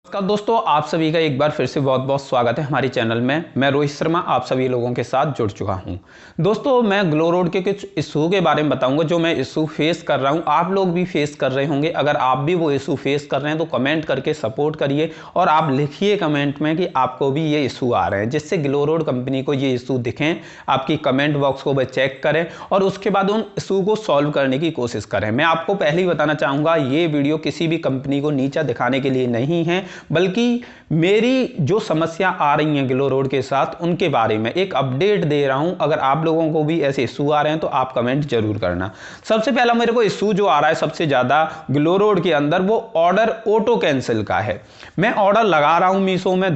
नमस्कार दोस्तों, आप सभी का एक बार फिर से बहुत बहुत स्वागत है हमारे चैनल में। मैं रोहित शर्मा आप सभी लोगों के साथ जुड़ चुका हूं। दोस्तों, मैं ग्लो रोड के कुछ इशू के बारे में बताऊंगा जो मैं इशू फेस कर रहा हूं। आप लोग भी फेस कर रहे होंगे। अगर आप भी वो इशू फेस कर रहे हैं तो कमेंट करके सपोर्ट करिए और आप लिखिए कमेंट में कि आपको भी ये इशू आ रहे हैं, जिससे ग्लो रोड कंपनी को ये इशू दिखें। आपकी कमेंट बॉक्स को वह चेक करें और उसके बाद उन इशू को सॉल्व करने की कोशिश करें। मैं आपको पहले ही बताना चाहूँगा, ये वीडियो किसी भी कंपनी को नीचा दिखाने के लिए नहीं है, बल्कि मेरी जो समस्या आ रही हैं ग्लो रोड के साथ उनके बारे में एक अपडेट दे रहा हूं। अगर आप लोगों को भी ऐसे इशू आ रहे हैं तो आप कमेंट जरूर करना। सबसे पहला मेरे को इशू जो आ रहा है सबसे ज्यादा ग्लो रोड के अंदर, वो ऑर्डर ऑटो कैंसिल का है। मैं ऑर्डर लगा रहा हूं मीशो में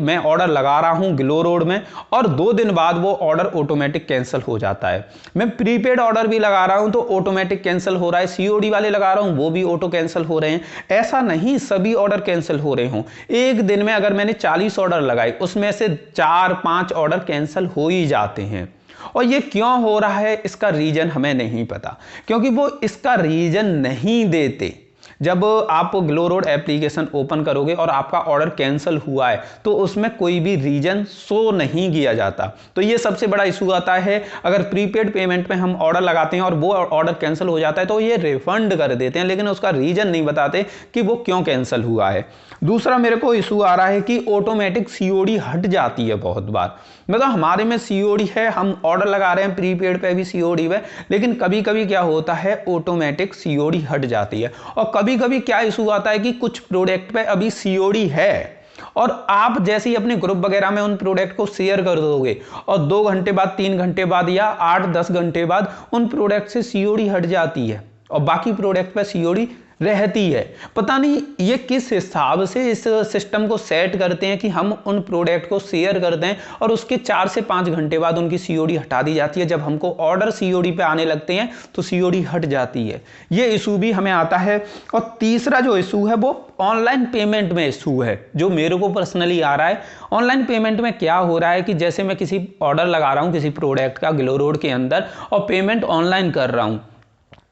मैं ऑर्डर लगा रहा हूं ग्लो रोड में और 2 दिन बाद वो ऑर्डर ऑटोमेटिक कैंसिल हो जाता है। मैं प्रीपेड ऑर्डर भी लगा रहा हूं तो ऑटोमेटिक कैंसिल हो रहा है। सीओडी वाले लगा रहा हूं वो भी ऑटो कैंसिल हो रहे हैं। ऐसा नहीं सभी ऑर्डर कैंसिल हो रहे हों। एक दिन में अगर मैंने 40 ऑर्डर लगाए उसमें से 4-5 ऑर्डर कैंसिल हो ही जाते हैं। और ये क्यों हो रहा है इसका रीजन हमें नहीं पता, क्योंकि वो इसका रीजन नहीं देते। जब आप ग्लो रोड एप्लीकेशन ओपन करोगे और आपका ऑर्डर कैंसिल हुआ है तो उसमें कोई भी रीजन शो नहीं किया जाता। तो ये सबसे बड़ा इशू आता है। अगर प्रीपेड पेमेंट में हम ऑर्डर लगाते हैं और वो ऑर्डर कैंसिल हो जाता है तो ये रिफंड कर देते हैं, लेकिन उसका रीजन नहीं बताते कि वो क्यों कैंसिल हुआ है। दूसरा मेरे को इशू आ रहा है कि ऑटोमेटिक सीओडी हट जाती है बहुत बार। मतलब हमारे में सीओडी है, हम ऑर्डर लगा रहे हैं प्रीपेड पे भी सीओडी है, लेकिन कभी कभी क्या होता है ऑटोमेटिक सीओडी हट जाती है। और कभी कभी क्या इशू आता है कि कुछ प्रोडक्ट पे अभी सीओडी है और आप जैसे ही अपने ग्रुप वगैरह में उन प्रोडक्ट को शेयर कर दोगे और 2 घंटे बाद, 3 घंटे बाद या 8-10 घंटे बाद उन प्रोडक्ट से सीओडी हट जाती है और बाकी प्रोडक्ट पे सीओडी रहती है। पता नहीं ये किस हिसाब से इस सिस्टम को सेट करते हैं कि हम उन प्रोडक्ट को शेयर कर दें और उसके 4 से 5 घंटे बाद उनकी सीओडी हटा दी जाती है। जब हमको ऑर्डर सीओडी पे आने लगते हैं तो सीओडी हट जाती है। ये इशू भी हमें आता है। और तीसरा जो इशू है वो ऑनलाइन पेमेंट में इशू है, जो मेरे को पर्सनली आ रहा है। ऑनलाइन पेमेंट में क्या हो रहा है कि जैसे मैं किसी ऑर्डर लगा रहा हूं किसी प्रोडक्ट का ग्लो रोड के अंदर और पेमेंट ऑनलाइन कर रहा हूं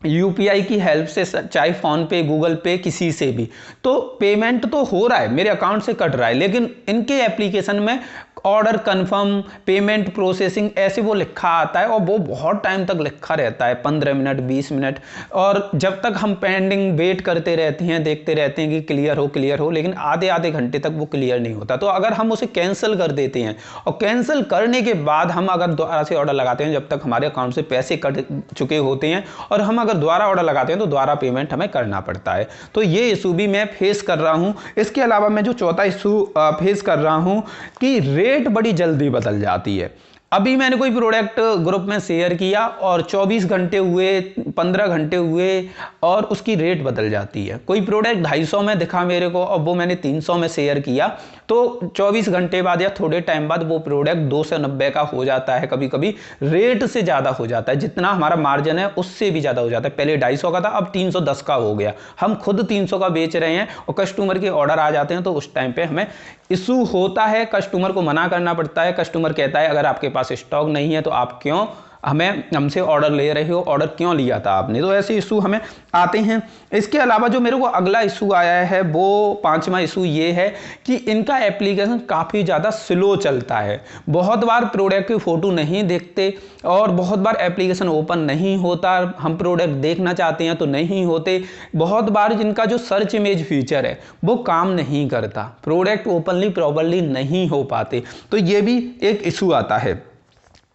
यूपीआई की हेल्प से, चाहे फोन पे, गूगल पे, किसी से भी, तो पेमेंट तो हो रहा है, मेरे अकाउंट से कट रहा है, लेकिन इनके एप्लीकेशन में ऑर्डर कंफर्म, पेमेंट प्रोसेसिंग ऐसे वो लिखा आता है और वो बहुत टाइम तक लिखा रहता है, 15 मिनट, 20 मिनट। और जब तक हम पेंडिंग वेट करते रहते हैं, देखते रहते हैं कि क्लियर हो, लेकिन आधे आधे घंटे तक वो क्लियर नहीं होता। तो अगर हम उसे कैंसिल कर देते हैं और कैंसिल करने के बाद हम अगर दोबारा से ऑर्डर लगाते हैं, जब तक हमारे अकाउंट से पैसे कट चुके होते हैं, और हम अगर दोबारा ऑर्डर लगाते हैं तो दोबारा पेमेंट हमें करना पड़ता है। तो ये इशू भी मैं फेस कर रहा हूं। इसके अलावा मैं जो चौथा इशू फेस कर रहा हूं कि रेट बड़ी जल्दी बदल जाती है। अभी मैंने कोई प्रोडक्ट ग्रुप में शेयर किया और 24 घंटे हुए, 15 घंटे हुए और उसकी रेट बदल जाती है। कोई प्रोडक्ट 250 में दिखा मेरे को और वो मैंने 300 में शेयर किया, तो 24 घंटे बाद या थोड़े टाइम बाद वो प्रोडक्ट 290 का हो जाता है। कभी कभी रेट से ज़्यादा हो जाता है, जितना हमारा मार्जिन है उससे भी ज़्यादा हो जाता है। पहले 250 का था, अब 310 का हो गया। हम खुद 300 का बेच रहे हैं और कस्टमर के ऑर्डर आ जाते हैं, तो उस टाइम पे हमें इशू होता है। कस्टमर को मना करना पड़ता है। कस्टमर कहता है अगर आपके पास स्टॉक नहीं है तो आप क्यों हमसे ऑर्डर ले रहे हो, ऑर्डर क्यों लिया था आपने। तो ऐसे इशू हमें आते हैं। इसके अलावा जो मेरे को अगला इशू आया है वो 5वां इशू ये है कि इनका एप्लीकेशन काफ़ी ज़्यादा स्लो चलता है। बहुत बार प्रोडक्ट की फ़ोटो नहीं देखते और बहुत बार एप्लीकेशन ओपन नहीं होता। हम प्रोडक्ट देखना चाहते हैं तो नहीं होते। बहुत बार जिनका जो सर्च इमेज फीचर है वो काम नहीं करता, प्रोडक्ट ओपनली प्रॉपरली नहीं हो पाते। तो ये भी एक इशू आता है।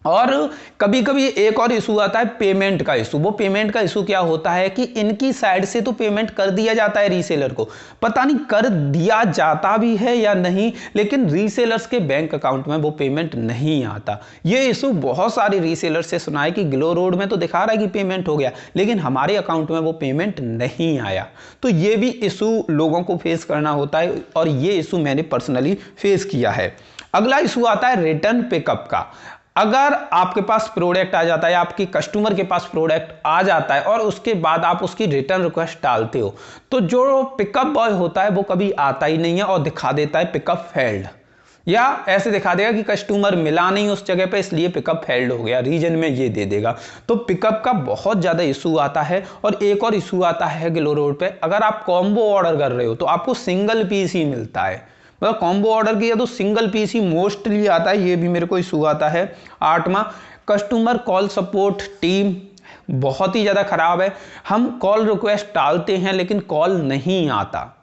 और कभी कभी एक और इशू आता है पेमेंट का इशू। वो पेमेंट का इशू क्या होता है कि इनकी साइड से तो पेमेंट कर दिया जाता है रीसेलर को, पता नहीं कर दिया जाता भी है या नहीं, लेकिन रीसेलर्स के बैंक अकाउंट में वो पेमेंट नहीं आता। ये इशू बहुत सारे रीसेलर से सुना है कि ग्लो रोड में तो दिखा रहा है कि पेमेंट हो गया, लेकिन हमारे अकाउंट में वो पेमेंट नहीं आया। तो ये भी इशू लोगों को फेस करना होता है और ये इशू मैंने पर्सनली फेस किया है। अगला इशू आता है रिटर्न पिकअप का। अगर आपके पास प्रोडक्ट आ जाता है, आपकी कस्टमर के पास प्रोडक्ट आ जाता है और उसके बाद आप उसकी रिटर्न रिक्वेस्ट डालते हो, तो जो पिकअप बॉय होता है वो कभी आता ही नहीं है और दिखा देता है पिकअप फेल्ड। या ऐसे दिखा देगा कि कस्टमर मिला नहीं उस जगह पे इसलिए पिकअप फेल्ड हो गया, रीजन में ये दे देगा। तो पिकअप का बहुत ज़्यादा इशू आता है। और एक और इशू आता है ग्लो रोड पे, अगर आप कॉम्बो ऑर्डर कर रहे हो तो आपको सिंगल पीस ही मिलता है, मतलब कॉम्बो ऑर्डर किया तो सिंगल पीस ही मोस्टली आता है, ये भी मेरे को इशू आता है। 8वां, कस्टमर कॉल सपोर्ट टीम बहुत ही ज़्यादा खराब है। हम कॉल रिक्वेस्ट डालते हैं लेकिन कॉल नहीं आता।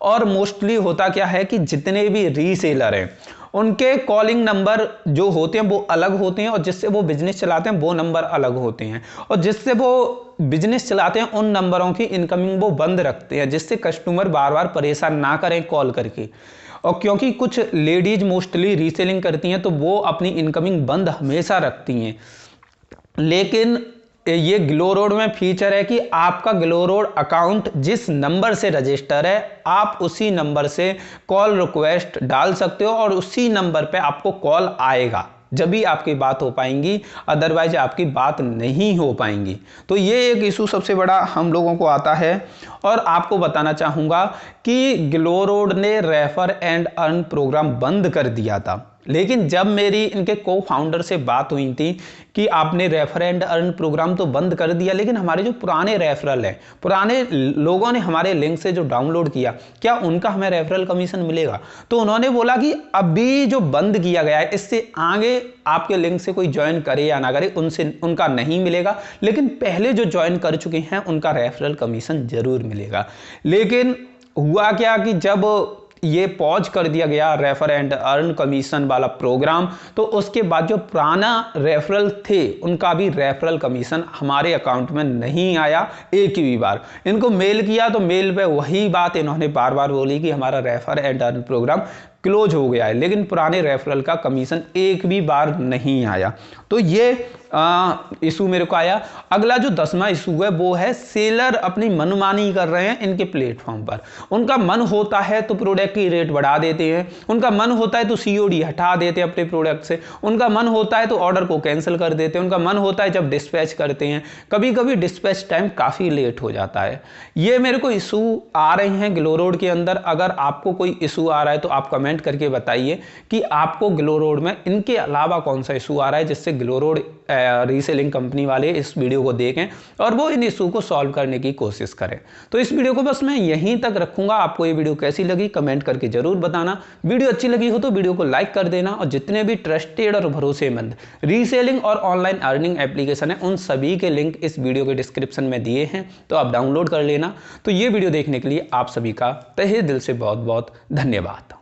और मोस्टली होता क्या है कि जितने भी रीसेलर हैं उनके कॉलिंग नंबर जो होते हैं वो अलग होते हैं, और जिससे वो बिजनेस चलाते हैं वो नंबर अलग होते हैं, और जिससे वो बिजनेस चलाते हैं उन नंबरों की इनकमिंग वो बंद रखते हैं, जिससे कस्टमर बार बार परेशान ना करें कॉल करके। और क्योंकि कुछ लेडीज मोस्टली रीसेलिंग करती हैं तो वो अपनी इनकमिंग बंद हमेशा रखती हैं। लेकिन ये ग्लो रोड में फीचर है कि आपका ग्लो रोड अकाउंट जिस नंबर से रजिस्टर है आप उसी नंबर से कॉल रिक्वेस्ट डाल सकते हो और उसी नंबर पे आपको कॉल आएगा, जब भी आपकी बात हो पाएंगी, अदरवाइज आपकी बात नहीं हो पाएंगी। तो ये एक इशू सबसे बड़ा हम लोगों को आता है। और आपको बताना चाहूँगा कि ग्लो रोड ने रेफर एंड अर्न प्रोग्राम बंद कर दिया था, लेकिन जब मेरी इनके को फाउंडर से बात हुई थी कि आपने रेफर एंड अर्न प्रोग्राम तो बंद कर दिया, लेकिन हमारे जो पुराने रेफरल हैं, पुराने लोगों ने हमारे लिंक से जो डाउनलोड किया, क्या उनका हमें रेफरल कमीशन मिलेगा? तो उन्होंने बोला कि अभी जो बंद किया गया है इससे आगे आपके लिंक से कोई ज्वाइन करे या ना करे उनसे उनका नहीं मिलेगा, लेकिन पहले जो ज्वाइन कर चुके हैं उनका रेफरल कमीशन जरूर मिलेगा। लेकिन हुआ क्या कि जब ये पॉज कर दिया गया रेफर एंड अर्न कमीशन वाला प्रोग्राम, तो उसके बाद जो पुराना रेफरल थे उनका भी रेफरल कमीशन हमारे अकाउंट में नहीं आया एक भी बार। इनको मेल किया तो मेल पे वही बात इन्होंने बार बार बोली कि हमारा refer and earn programme close हो गया है, लेकिन पुराने रेफरल का कमीशन एक भी बार नहीं आया। तो ये इशू मेरे को आया। अगला जो 10वां इशू है वो है सेलर अपनी मनमानी कर रहे हैं इनके प्लेटफॉर्म पर। उनका मन होता है तो प्रोडक्ट की रेट बढ़ा देते हैं, उनका मन होता है तो सीओडी हटा देते हैं अपने प्रोडक्ट से, उनका मन होता है तो ऑर्डर को कैंसिल कर देते हैं, उनका मन होता है जब डिस्पैच करते हैं, कभी कभी डिस्पैच टाइम काफ़ी लेट हो जाता है। ये मेरे को इशू आ रहे हैं ग्लो रोड के अंदर। अगर आपको कोई इशू आ रहा है तो आप कमेंट करके बताइए कि आपको ग्लो रोड में इनके अलावा कौन सा इशू आ रहा है, जिससे ग्लो रोड रीसेलिंग कंपनी वाले इस वीडियो को देखें और वो इन इशू को सॉल्व करने की कोशिश करें। तो इस वीडियो को बस मैं यहीं तक रखूंगा। आपको ये वीडियो कैसी लगी कमेंट करके जरूर बताना। वीडियो अच्छी लगी हो तो वीडियो को लाइक कर देना, और जितने भी ट्रस्टेड और भरोसेमंद रीसेलिंग और ऑनलाइन अर्निंग एप्लीकेशन है उन सभी के लिंक इस वीडियो के डिस्क्रिप्शन में दिए हैं, तो आप डाउनलोड कर लेना। तो ये वीडियो देखने के लिए आप सभी का तहे दिल से बहुत बहुत धन्यवाद।